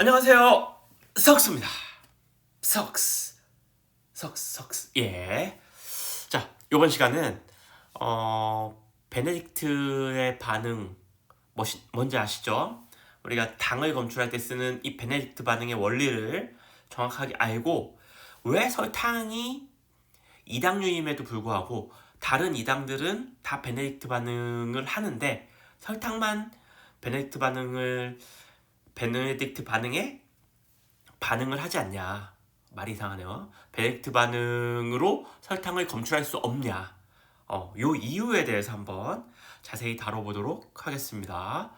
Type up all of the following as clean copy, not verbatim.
안녕하세요. 석스입니다. 석스. 예. 자, 이번 시간은 베네딕트의 반응 뭔지 아시죠? 우리가 당을 검출할 때 쓰는 이 베네딕트 반응의 원리를 정확하게 알고 왜 설탕이 이당류임에도 불구하고 다른 이당들은 다 베네딕트 반응을 하는데 설탕만 베네딕트 반응에 반응을 하지 않냐. 말이 이상하네요. 베네딕트 반응으로 설탕을 검출할 수 없냐. 요 이유에 대해서 한번 자세히 다뤄보도록 하겠습니다.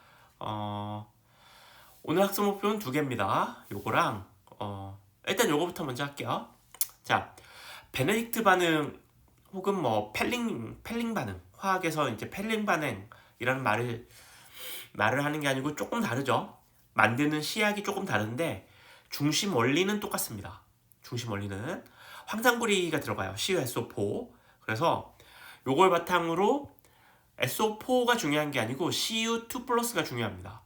오늘 학습 목표는 두 개입니다. 요거랑 일단 요거부터 먼저 할게요. 자, 베네딕트 반응 혹은 뭐 펠링 반응, 화학에서 이제 펠링 반응이라는 말을 하는 게 아니고 조금 다르죠. 만드는 시약이 조금 다른데 중심 원리는 똑같습니다. 중심 원리는 황산구리가 들어가요. CuSO4. 그래서 요걸 바탕으로 SO4가 중요한 게 아니고 Cu2 플러스가 중요합니다.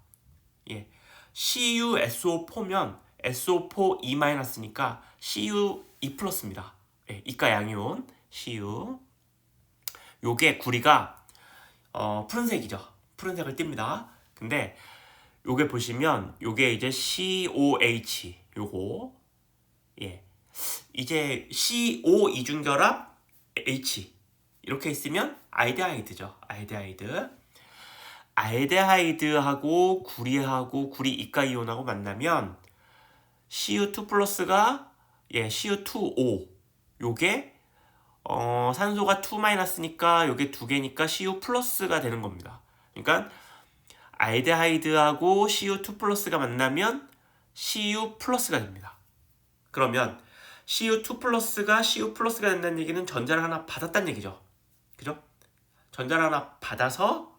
예. CuSO4면 SO4E-니까 Cu2 플러스입니다. 예, 이가 양이온 Cu. 요게 구리가 푸른색이죠. 푸른색을 띱니다. 근데 요게 보시면 요게 이제 COH 요거 예 이제 CO 이중결합 H 이렇게 있으면 알데하이드죠. 알데하이드하고 구리하고 구리 이가이온하고 만나면 CU2 플러스가 CU2O 요게 산소가 2-니까 요게 두 개니까 CU 플러스가 되는 겁니다. 그러니까 알데하이드하고 CU2 플러스가 만나면 CU 플러스가 됩니다. 그러면 CU2 플러스가 CU 플러스가 된다는 얘기는 전자를 하나 받았다는 얘기죠. 그죠? 전자를 하나 받아서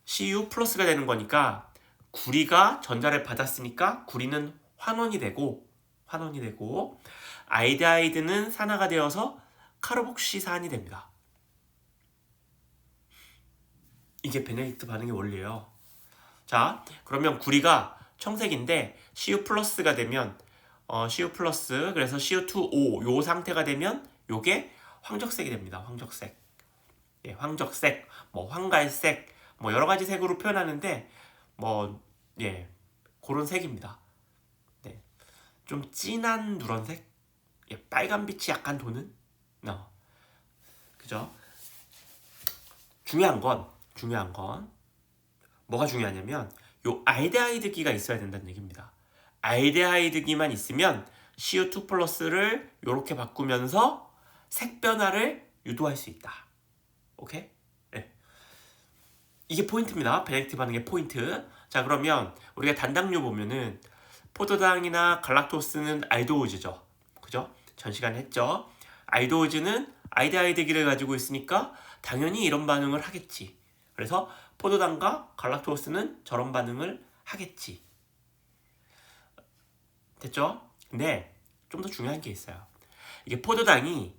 CU 플러스가 되는 거니까 구리가 전자를 받았으니까 구리는 환원이 되고 알데하이드는 산화가 되어서 카르복시산이 됩니다. 이게 베네딕트 반응의 원리예요. 자, 그러면 구리가 청색인데 CU 플러스가 되면 CU 플러스 그래서 CU2O 요 상태가 되면 요게 황적색이 됩니다. 황적색. 예, 황적색, 뭐 황갈색, 뭐 여러 가지 색으로 표현하는데 그런 색입니다. 네. 좀 진한 누런색? 예, 빨간빛이 약간 도는? 그죠? 중요한 건 뭐가 중요하냐면 요 알데하이드기가 있어야 된다는 얘기입니다. 알데하이드기만 있으면 CU2 플러스를 이렇게 바꾸면서 색 변화를 유도할 수 있다. 오케이? 네. 이게 포인트입니다. 베네딕트 반응의 포인트. 자, 그러면 우리가 단당류 보면은 포도당이나 갈락토스는 알도우즈죠. 그죠? 전 시간에 했죠. 알도우즈는 알데하이드기를 가지고 있으니까 당연히 이런 반응을 하겠지. 그래서 포도당과 갈락토스는 저런 반응을 하겠지. 됐죠? 근데 좀 더 중요한 게 있어요. 이게 포도당이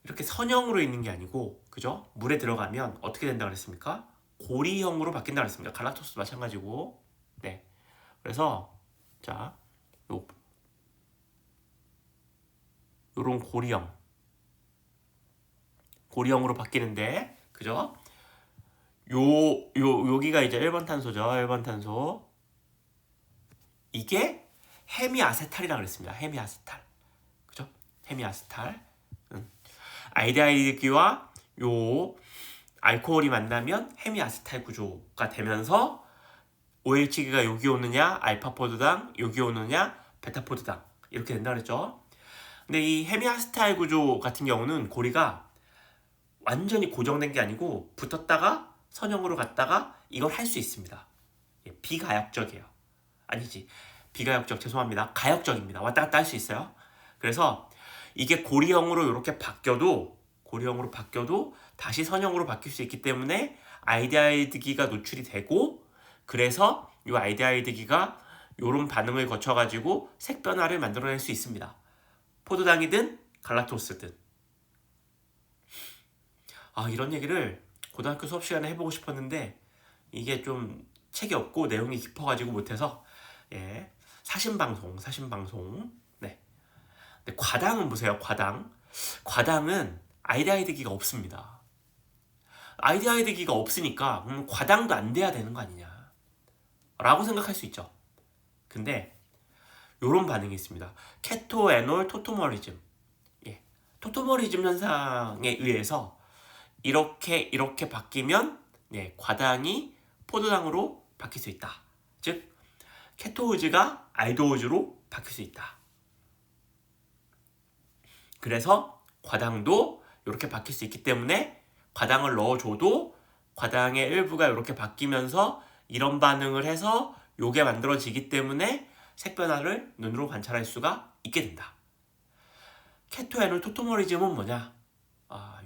이렇게 선형으로 있는 게 아니고, 그죠? 물에 들어가면 어떻게 된다고 그랬습니까? 고리형으로 바뀐다고 그랬습니다. 갈락토스도 마찬가지고. 네. 그래서 자, 요런 고리형으로 바뀌는데, 그죠? 여기가 이제 1번 탄소죠. 1번 탄소. 이게 헤미아세탈이라고 그랬습니다. 헤미아세탈. 그죠? 헤미아세탈. 알데하이드기와 요 알코올이 만나면 헤미아세탈 구조가 되면서 OH기가 여기 오느냐, 알파포도당, 여기 오느냐, 베타포도당 이렇게 된다 그랬죠. 근데 이 헤미아세탈 구조 같은 경우는 고리가 완전히 고정된 게 아니고 붙었다가 선형으로 갔다가 이걸 할 수 있습니다. 비가역적이에요. 아니지. 비가역적 죄송합니다. 가역적입니다. 왔다 갔다 할 수 있어요. 그래서 이게 고리형으로 이렇게 바뀌어도 다시 선형으로 바뀔 수 있기 때문에 알데하이드기가 노출이 되고 그래서 이 알데하이드기가 이런 반응을 거쳐가지고 색 변화를 만들어낼 수 있습니다. 포도당이든 갈락토스든. 이런 얘기를 고등학교 수업 시간에 해보고 싶었는데 이게 좀 책이 없고 내용이 깊어가지고 못해서 예. 사신방송. 네. 근데 과당은 보세요. 과당은 알데하이드기가 없습니다. 알데하이드기가 없으니까 과당도 안 돼야 되는 거 아니냐 라고 생각할 수 있죠. 근데 요런 반응이 있습니다. 케토에놀 토토머리즘. 예. 토토머리즘 현상에 의해서 이렇게 바뀌면 예, 과당이 포도당으로 바뀔 수 있다. 즉 케토우즈가 알도우즈로 바뀔 수 있다. 그래서 과당도 이렇게 바뀔 수 있기 때문에 과당을 넣어줘도 과당의 일부가 이렇게 바뀌면서 이런 반응을 해서 요게 만들어지기 때문에 색변화를 눈으로 관찰할 수가 있게 된다. 케토에놀 토토머리즘은 뭐냐?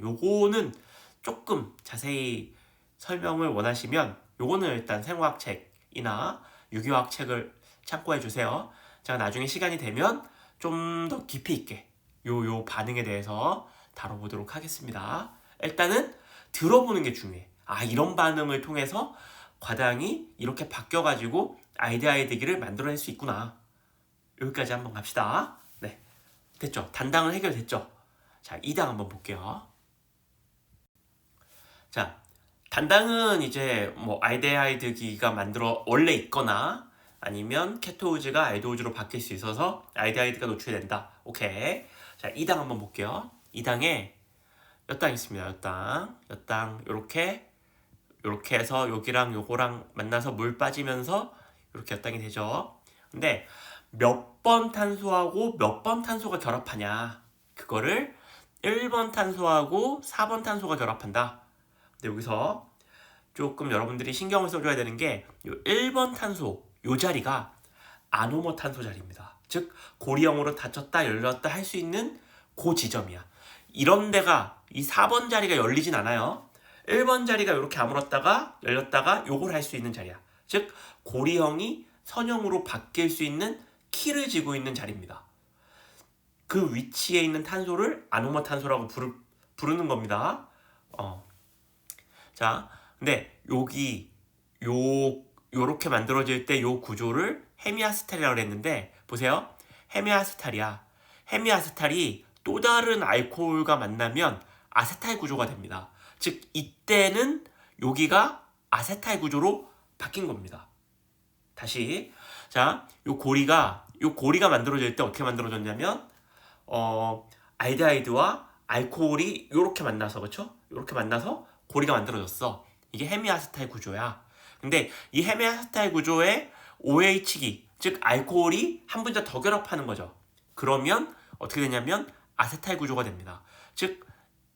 요거는 조금 자세히 설명을 원하시면 요거는 일단 생화학책이나 유기화학 책을 참고해 주세요. 제가 나중에 시간이 되면 좀 더 깊이 있게 요 반응에 대해서 다뤄보도록 하겠습니다. 일단은 들어보는 게 중요해. 이런 반응을 통해서 과당이 이렇게 바뀌어가지고 알데하이드기를 만들어낼 수 있구나. 여기까지 한번 갑시다. 네, 됐죠? 단당은 해결됐죠? 자, 2당 한번 볼게요. 자, 단당은 이제 뭐 알데하이드기가 원래 있거나 아니면 케토우즈가 알도우즈로 바뀔 수 있어서 알데하이드가 노출된다. 오케이. 자, 2당 한번 볼게요. 2당에 몇 당 있습니다. 몇 당 요렇게 해서 여기랑 요거랑 만나서 물 빠지면서 이렇게 몇 당이 되죠. 근데 몇 번 탄소하고 몇 번 탄소가 결합하냐, 그거를 1번 탄소하고 4번 탄소가 결합한다. 근데 여기서 조금 여러분들이 신경을 써줘야 되는 게 요 1번 탄소 요 자리가 아노모 탄소 자리입니다. 즉 고리형으로 닫혔다 열렸다 할 수 있는 그 지점이야. 이런 데가 이 4번 자리가 열리진 않아요. 1번 자리가 이렇게 아물었다가 열렸다가 요걸 할 수 있는 자리야. 즉 고리형이 선형으로 바뀔 수 있는 키를 쥐고 있는 자리입니다. 그 위치에 있는 탄소를 아노모 탄소라고 부르는 겁니다. 자, 근데 여기 요렇게 만들어질 때 요 구조를 헤미아스탈이라고 했는데 보세요. 헤미아스탈이 또 다른 알코올과 만나면 아세탈 구조가 됩니다. 즉 이때는 여기가 아세탈 구조로 바뀐 겁니다. 다시, 자, 요 고리가 만들어질 때 어떻게 만들어졌냐면 알데하이드와 알코올이 요렇게 만나서, 그렇죠? 요렇게 만나서 고리가 만들어졌어. 이게 헤미아세탈 구조야. 근데 이 헤미아세탈 구조에 OH기, 즉 알코올이 한 분자 더 결합하는 거죠. 그러면 어떻게 되냐면 아세탈 구조가 됩니다. 즉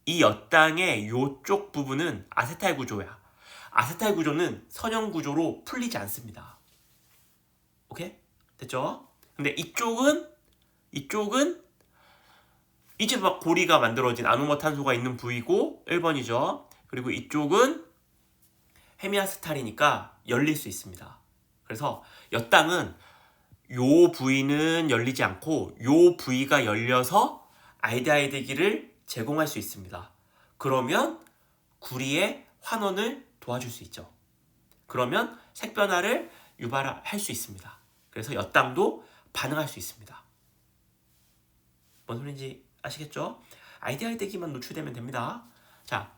이 엿당의 요쪽 부분은 아세탈 구조야. 아세탈 구조는 선형 구조로 풀리지 않습니다. 오케이? 됐죠? 근데 이쪽은 이제 막 고리가 만들어진 아노모 탄소가 있는 부위고 1번이죠. 그리고 이쪽은 헤미아스탈이니까 열릴 수 있습니다. 그래서 엿당은 요 부위는 열리지 않고 요 부위가 열려서 알데하이드기를 제공할 수 있습니다. 그러면 구리의 환원을 도와줄 수 있죠. 그러면 색변화를 유발할 수 있습니다. 그래서 엿당도 반응할 수 있습니다. 뭔 소린지 아시겠죠? 알데하이드기만 노출되면 됩니다. 자,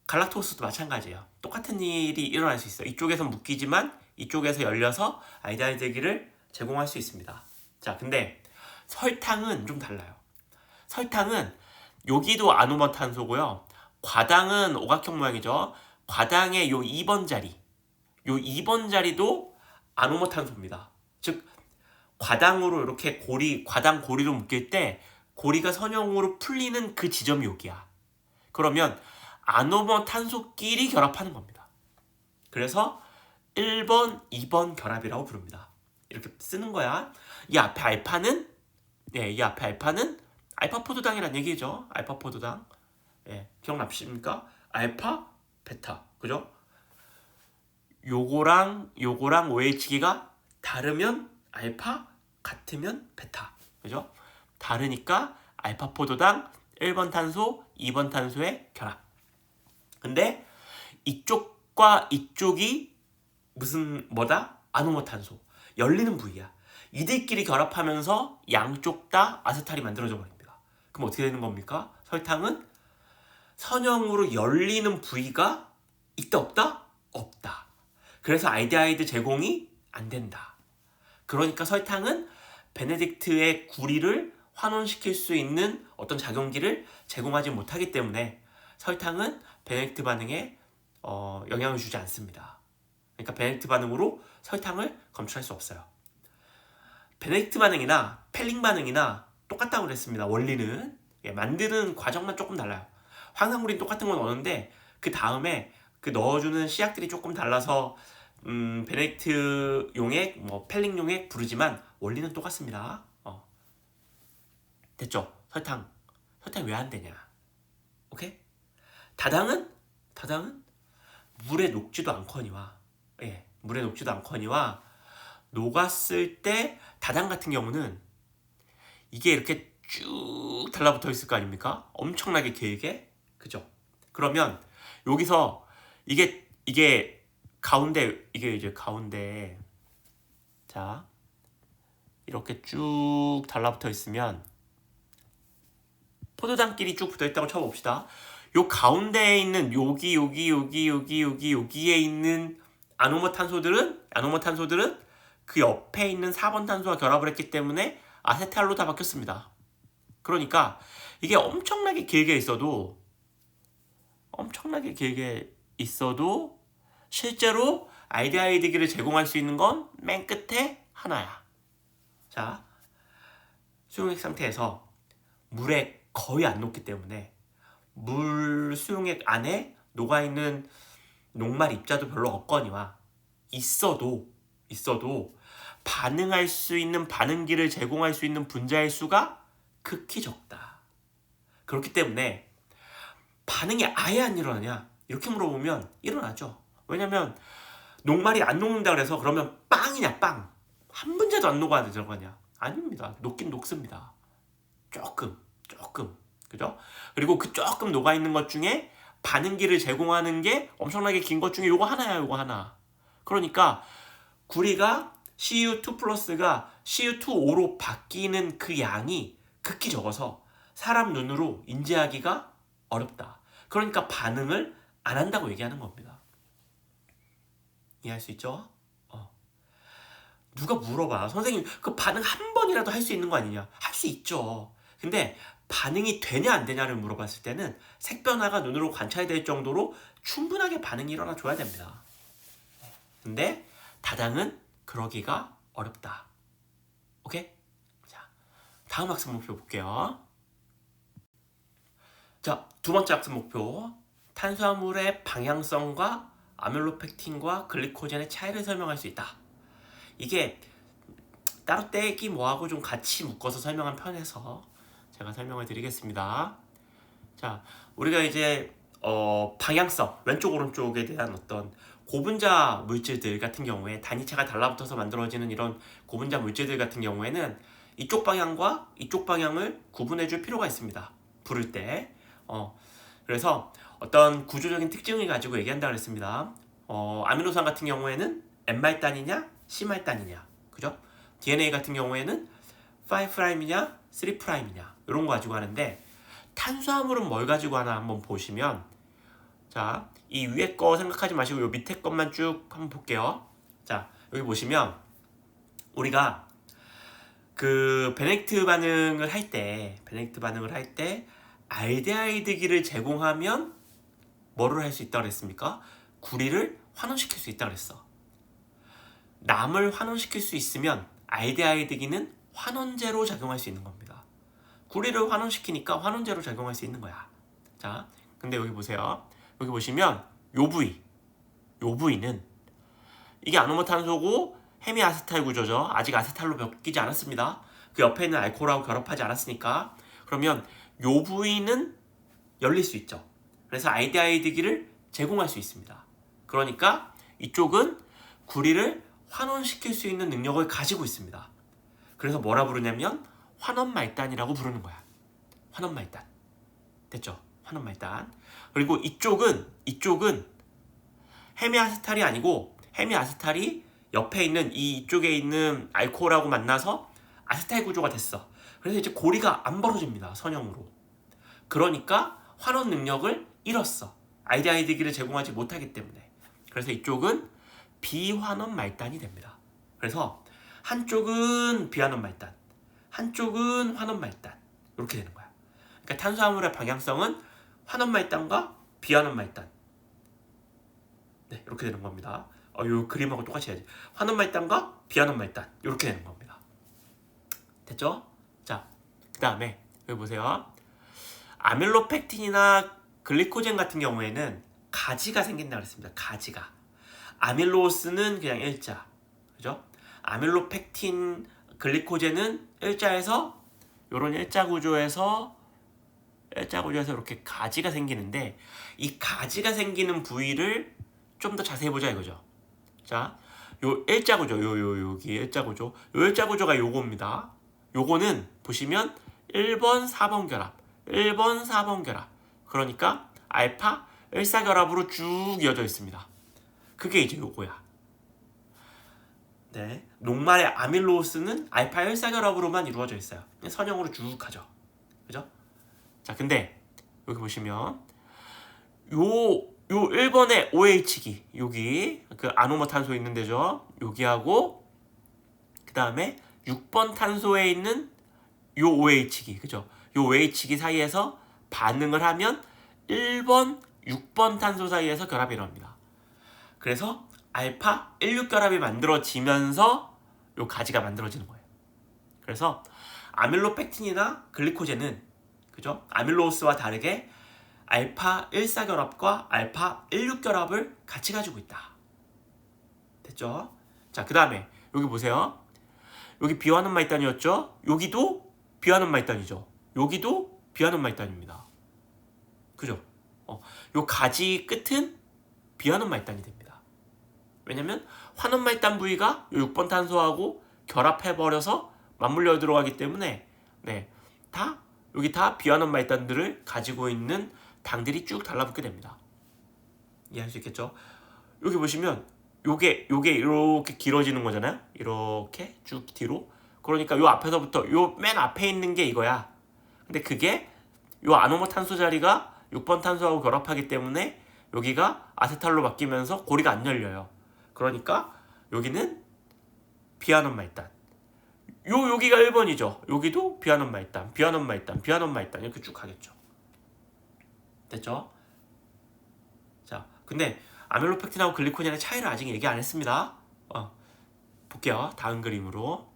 갈락토스도 마찬가지예요. 똑같은 일이 일어날 수 있어요. 이쪽에서 묶이지만 이쪽에서 열려서 알데하이드기를 제공할 수 있습니다. 자, 근데 설탕은 좀 달라요. 설탕은 여기도 아노모 탄소고요. 과당은 오각형 모양이죠. 과당의 요 2번 자리도 아노모 탄소입니다. 즉 과당으로 이렇게 과당 고리로 묶일 때 고리가 선형으로 풀리는 그 지점이 여기야. 그러면 아노모 탄소끼리 결합하는 겁니다. 그래서 1번, 2번 결합이라고 부릅니다. 이렇게 쓰는 거야. 이 앞에 알파는 알파 포도당이란 얘기죠. 알파 포도당. 기억나십니까? 알파, 베타. 그죠? 요거랑 OH기가 다르면 알파, 같으면 베타. 그죠? 다르니까 알파 포도당 1번 탄소, 2번 탄소의 결합. 근데 이쪽과 이쪽이 무슨 뭐다? 아노모 탄소. 열리는 부위야. 이들끼리 결합하면서 양쪽 다 아세탈이 만들어져 버립니다. 그럼 어떻게 되는 겁니까? 설탕은 선형으로 열리는 부위가 있다 없다? 없다. 그래서 알데하이드 제공이 안 된다. 그러니까 설탕은 베네딕트의 구리를 환원시킬 수 있는 어떤 작용기를 제공하지 못하기 때문에 설탕은 베네딕트 반응에 영향을 주지 않습니다. 그러니까 베네딕트 반응으로 설탕을 검출할 수 없어요. 베네딕트 반응이나 펠링 반응이나 똑같다고 그랬습니다. 원리는 만드는 과정만 조금 달라요. 황산물이 똑같은 건 넣는데 그 다음에 그 넣어주는 씨앗들이 조금 달라서 베네딕트 용액, 펠링 용액 부르지만 원리는 똑같습니다. 됐죠? 설탕 왜 안 되냐? 오케이? 다당은 물에 녹지도 않거니와 물에 녹지도 않거니와 녹았을 때 다당 같은 경우는 이게 이렇게 쭉 달라붙어 있을 거 아닙니까? 엄청나게 길게, 그죠? 그러면 여기서 이게 가운데, 이게 이제 가운데, 자 이렇게 쭉 달라붙어 있으면 포도당끼리 쭉 붙어 있다고 쳐봅시다. 요 가운데에 있는 여기에 있는 아노모탄소들은 그 옆에 있는 4번 탄소와 결합을 했기 때문에 아세탈로 다 바뀌었습니다. 그러니까 이게 엄청나게 길게 있어도 실제로 알데하이드기를 제공할 수 있는 건 맨 끝에 하나야. 자, 수용액 상태에서 물에 거의 안 녹기 때문에 물 수용액 안에 녹아있는 녹말 입자도 별로 없거니와 있어도 반응할 수 있는 반응기를 제공할 수 있는 분자의 수가 극히 적다. 그렇기 때문에 반응이 아예 안 일어나냐? 이렇게 물어보면 일어나죠. 왜냐면 녹말이 안 녹는다 그래서 그러면 빵이냐 빵. 한 분자도 안 녹아야 들어가냐? 아닙니다. 녹긴 녹습니다. 조금. 그죠? 그리고 그 조금 녹아있는 것 중에 반응기를 제공하는 게 엄청나게 긴 것 중에 요거 하나야, 요거 하나. 그러니까 구리가 CU2 플러스가 CU2O로 바뀌는 그 양이 극히 적어서 사람 눈으로 인지하기가 어렵다. 그러니까 반응을 안 한다고 얘기하는 겁니다. 이해할 수 있죠? 누가 물어봐. 선생님, 그 반응 한 번이라도 할 수 있는 거 아니냐? 할 수 있죠. 근데 반응이 되냐 안 되냐를 물어봤을 때는 색변화가 눈으로 관찰될 정도로 충분하게 반응이 일어나 줘야 됩니다. 근데 다당은 그러기가 어렵다. 오케이? 자, 다음 학습 목표 볼게요. 자, 두 번째 학습 목표. 탄수화물의 방향성과 아밀로펙틴과 글리코젠의 차이를 설명할 수 있다. 이게 따로 떼기 뭐하고 좀 같이 묶어서 설명한 편에서 제가 설명을 드리겠습니다. 자, 우리가 이제 방향성, 왼쪽 오른쪽에 대한 어떤 고분자 물질들 같은 경우에 단위체가 달라붙어서 만들어지는 이런 고분자 물질들 같은 경우에는 이쪽 방향과 이쪽 방향을 구분해 줄 필요가 있습니다. 부를 때. 그래서 어떤 구조적인 특징을 가지고 얘기한다 그랬습니다. 아미노산 같은 경우에는 N말단이냐 C말단이냐, 그죠? DNA 같은 경우에는 5'이냐 3'이냐 이런 거 가지고 하는데, 탄수화물은 뭘 가지고 하나 한번 보시면, 자, 이 위에 거 생각하지 마시고 요 밑에 것만 쭉 한번 볼게요. 자, 여기 보시면 우리가 그 베네딕트 반응을 할 때 알데하이드기를 제공하면 뭐를 할 수 있다고 그랬습니까? 구리를 환원시킬 수 있다고 그랬어. 남을 환원시킬 수 있으면 알데하이드기는 환원제로 작용할 수 있는 겁니다. 구리를 환원시키니까 환원제로 작용할 수 있는 거야. 자, 근데 여기 보세요. 여기 보시면 요 부위는 이게 아노모탄소고 헤미아세탈 구조죠. 아직 아세탈로 바뀌지 않았습니다. 그 옆에 있는 알코올하고 결합하지 않았으니까. 그러면 요 부위는 열릴 수 있죠. 그래서 알데하이드기를 제공할 수 있습니다. 그러니까 이쪽은 구리를 환원시킬 수 있는 능력을 가지고 있습니다. 그래서 뭐라 부르냐면 환원말단이라고 부르는 거야. 환원말단. 됐죠? 환원말단. 그리고 이쪽은 헤미아세탈이 아니고 헤미아세탈이 옆에 있는 이쪽에 있는 알코올하고 만나서 아세타일 구조가 됐어. 그래서 이제 고리가 안 벌어집니다. 선형으로. 그러니까 환원 능력을 잃었어. 알데하이드기를 제공하지 못하기 때문에. 그래서 이쪽은 비환원 말단이 됩니다. 그래서 한쪽은 비환원 말단, 한쪽은 환원 말단 이렇게 되는 거야. 그러니까 탄수화물의 방향성은 환원 말단과 비환원 말단. 네, 이렇게 되는 겁니다. 요 그림하고 똑같이 해야지. 환원 말단과 비환원 말단 이렇게 되는 겁니다. 됐죠? 자, 그 다음에 여기 보세요. 아밀로펙틴이나 글리코젠 같은 경우에는 가지가 생긴다 그랬습니다. 가지가. 아밀로스는 그냥 일자. 그죠? 아밀로펙틴, 글리코젠은 일자에서 요런 일자 구조에서 이렇게 가지가 생기는데 이 가지가 생기는 부위를 좀 더 자세히 보자 이거죠. 자, 요 일자 구조, 여기 일자 구조. 요 일자 구조가 요겁니다. 요거는 보시면 1번, 4번 결합, 1번, 4번 결합. 그러니까 알파 1사결합으로 쭉 이어져 있습니다. 그게 이제 요거야. 네, 녹말의 아밀로스는 알파 1사결합으로만 이루어져 있어요. 선형으로 쭉 가죠. 그죠? 자, 근데 여기 보시면 요 1번의 OH기 여기 그 아노모 탄소 있는 데죠. 여기하고 그 다음에 6번 탄소에 있는 요 OH기 그죠? 요 OH기 사이에서 반응을 하면 1번, 6번 탄소 사이에서 결합이 일어납니다. 그래서 알파 16결합이 만들어지면서 요 가지가 만들어지는 거예요. 그래서 아밀로펙틴이나 글리코젠은 그죠? 아밀로스와 다르게 알파 1사결합과 알파 16결합을 같이 가지고 있다. 됐죠? 자, 그 다음에 여기 보세요. 여기 비환원 말단이었죠? 여기도 비환원 말단이죠. 여기도 비환원 말단입니다. 그죠? 요 가지 끝은 비환원 말단이 됩니다. 왜냐면 환원 말단 부위가 요 6번 탄소하고 결합해버려서 맞물려 들어가기 때문에 네, 여기 다 비환원 말단들을 가지고 있는 당들이 쭉 달라붙게 됩니다. 이해할 수 있겠죠? 여기 보시면 요게 이렇게 길어지는 거잖아요. 이렇게 쭉 뒤로. 그러니까 요 앞에서부터 요 맨 앞에 있는 게 이거야. 근데 그게 요 아노모 탄소 자리가 6번 탄소하고 결합하기 때문에 여기가 아세탈로 바뀌면서 고리가 안 열려요. 그러니까 여기는 비환원 말단. 여기가 1번이죠. 여기도 비환원 말단, 비환원 말단, 비환원 말단 이렇게 쭉 가겠죠. 됐죠? 자, 근데 아밀로펙틴하고 글리코젠의 차이를 아직 얘기 안 했습니다. 볼게요. 다음 그림으로.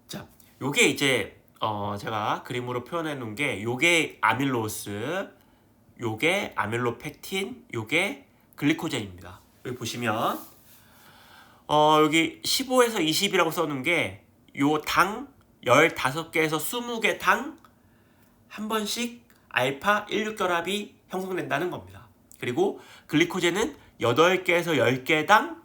자, 요게 이제 제가 그림으로 표현해 놓은 게 요게 아밀로스, 요게 아밀로펙틴, 요게 글리코젠입니다. 여기 보시면 여기 15에서 20이라고 써놓은 게 요 당 15개에서 20개 당 한 번씩 알파 16결합이 형성된다는 겁니다. 그리고 글리코젠은 8개에서 10개당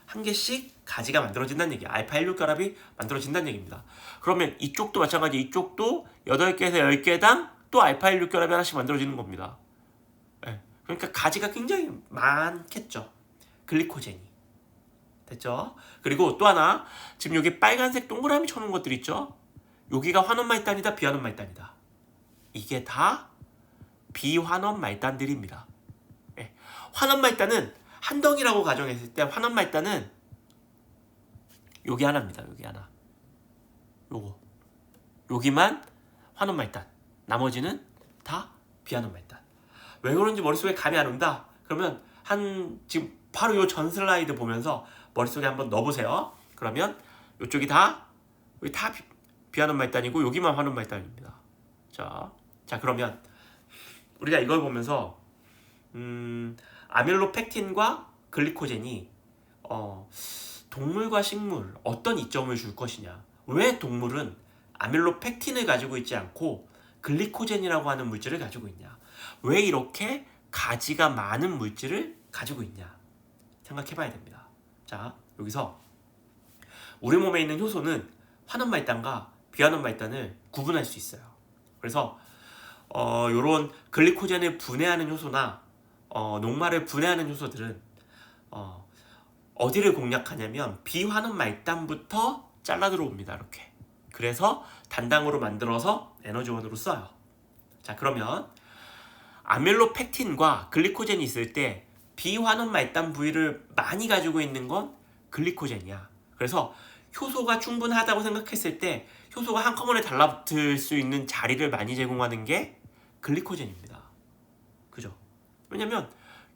한 개씩 가지가 만들어진다는 얘기야. 알파 16결합이 만들어진다는 얘기입니다. 그러면 이쪽도 마찬가지, 이쪽도 8개에서 10개당 또 알파 16결합이 하나씩 만들어지는 겁니다. 네. 그러니까 가지가 굉장히 많겠죠. 글리코젠이. 됐죠? 그리고 또 하나, 지금 여기 빨간색 동그라미 쳐놓은 것들 있죠? 여기가 환원 말단이다, 비환원 말단이다. 이게 다 비환원 말단들입니다. 네. 환원 말단은 한 덩이라고 가정했을 때 환원 말단은 여기 하나입니다. 여기 하나. 요거. 여기만 환원 말단. 나머지는 다 비환원 말단. 왜 그런지 머릿속에 감이 안 온다? 그러면 지금 바로 요 전 슬라이드 보면서 머릿속에 한번 넣어보세요. 그러면 이쪽이 여기 다 비환원 말단이고 여기만 환원 말단입니다. 자, 그러면 우리가 이걸 보면서 아밀로펙틴과 글리코젠이 동물과 식물 어떤 이점을 줄 것이냐. 왜 동물은 아밀로펙틴을 가지고 있지 않고 글리코젠이라고 하는 물질을 가지고 있냐. 왜 이렇게 가지가 많은 물질을 가지고 있냐. 생각해 봐야 됩니다. 자, 여기서 우리 몸에 있는 효소는 환원 말단과 비환원 말단을 구분할 수 있어요. 그래서 요런 글리코젠을 분해하는 효소나 녹말을 분해하는 효소들은 어디를 공략하냐면 비환원 말단부터 잘라 들어옵니다. 이렇게. 그래서 단당으로 만들어서 에너지원으로 써요. 자, 그러면 아밀로펙틴과 글리코젠이 있을 때 비환원 말단 부위를 많이 가지고 있는 건 글리코젠이야. 그래서 효소가 충분하다고 생각했을 때 효소가 한꺼번에 달라붙을 수 있는 자리를 많이 제공하는 게 글리코젠입니다. 그죠? 왜냐면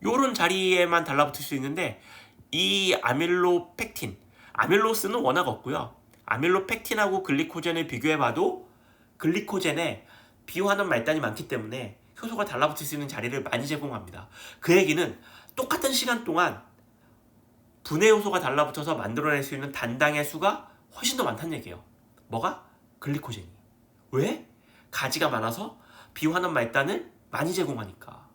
요런 자리에만 달라붙을 수 있는데 이 아밀로펙틴, 아밀로스는 워낙 없고요. 아밀로펙틴하고 글리코젠을 비교해봐도 글리코젠에 비환원 말단이 많기 때문에 효소가 달라붙을 수 있는 자리를 많이 제공합니다. 그 얘기는 똑같은 시간 동안 분해 요소가 달라붙어서 만들어낼 수 있는 단당의 수가 훨씬 더 많다는 얘기예요. 뭐가? 글리코젠이. 왜? 가지가 많아서 비환원 말단을 많이 제공하니까.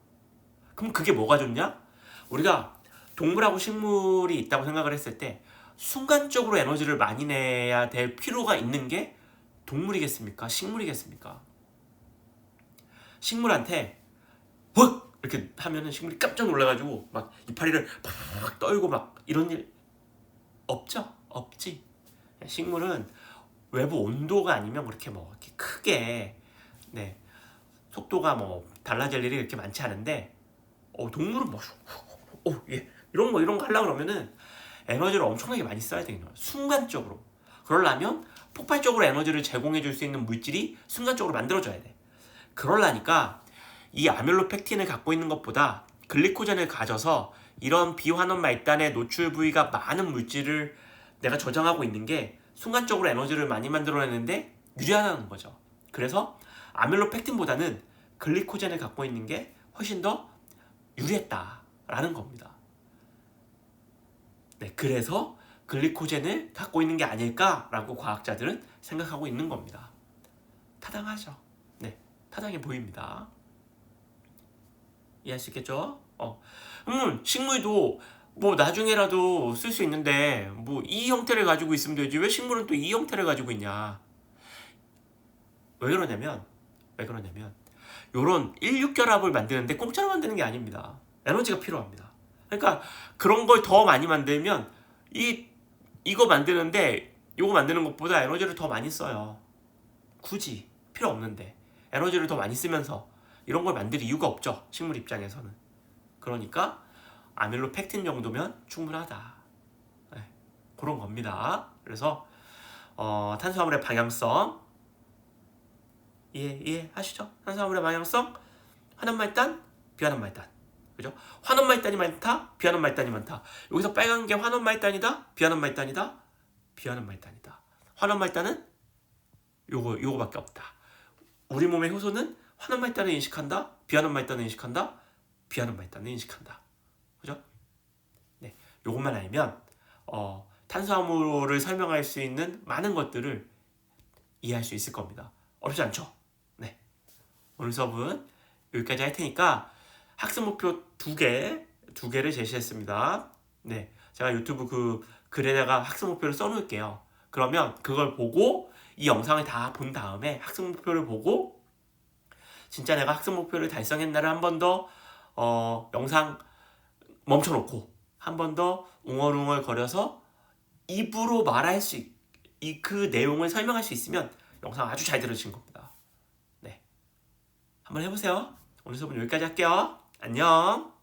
그럼 그게 뭐가 좋냐? 우리가 동물하고 식물이 있다고 생각을 했을 때 순간적으로 에너지를 많이 내야 될 필요가 있는 게 동물이겠습니까? 식물이겠습니까? 식물한테 헉! 이렇게 하면은 식물이 깜짝 놀라가지고 막 이파리를 팍 떨고 막 이런 일 없죠? 없지. 식물은 외부 온도가 아니면 그렇게 뭐 이렇게 크게 네, 속도가 뭐 달라질 일이 그렇게 많지 않은데 동물은 뭐 예, 이런 거 하려고 그러면은 에너지를 엄청나게 많이 써야 되는 거예요. 순간적으로. 그러려면 폭발적으로 에너지를 제공해 줄 수 있는 물질이 순간적으로 만들어져야 돼. 그러려니까 이 아밀로펙틴을 갖고 있는 것보다 글리코젠을 가져서 이런 비환원 말단의 노출 부위가 많은 물질을 내가 저장하고 있는 게 순간적으로 에너지를 많이 만들어내는데 유리하다는 거죠. 그래서 아밀로펙틴보다는 글리코젠을 갖고 있는 게 훨씬 더 유리했다라는 겁니다. 네, 그래서 글리코젠을 갖고 있는 게 아닐까라고 과학자들은 생각하고 있는 겁니다. 타당하죠. 네, 타당해 보입니다. 이해할 수 있겠죠? 식물도 뭐 나중에라도 쓸 수 있는데 뭐 이 형태를 가지고 있으면 되지 왜 식물은 또 이 형태를 가지고 있냐? 왜 그러냐면 요런 16결합을 만드는데 공짜로 만드는 게 아닙니다. 에너지가 필요합니다. 그러니까 그런 걸 더 많이 만들면 이거 만드는데 요거 만드는 것보다 에너지를 더 많이 써요. 굳이 필요 없는데 에너지를 더 많이 쓰면서 이런 걸 만들 이유가 없죠. 식물 입장에서는. 그러니까 아밀로펙틴 정도면 충분하다. 네, 그런 겁니다. 그래서 탄수화물의 방향성 이해하시죠? 탄수화물의 방향성 환원말단, 비환원말단. 그죠? 환원말단이 많다, 비환원말단이 많다. 여기서 빨간 게 환원말단이다, 비환원말단이다, 비환원말단이다. 환원말단은 요거밖에 없다. 우리 몸의 효소는 환원말단을 인식한다, 비환원말단을 인식한다, 비환원말단을 인식한다. 그죠? 네, 요것만 알면 탄수화물을 설명할 수 있는 많은 것들을 이해할 수 있을 겁니다. 어렵지 않죠? 네, 오늘 수업은 여기까지 할 테니까 학습 목표 두 개를 제시했습니다. 네, 제가 유튜브 그 글에다가 학습 목표를 써놓을게요. 그러면 그걸 보고 이 영상을 다 본 다음에 학습 목표를 보고 진짜 내가 학습 목표를 달성했나를 한 번 더 영상 멈춰놓고 한 번 더 웅얼웅얼 거려서 입으로 말할 수 그 내용을 설명할 수 있으면 영상 아주 잘 들으신 겁니다. 네, 한번 해보세요. 오늘 수업은 여기까지 할게요. 안녕.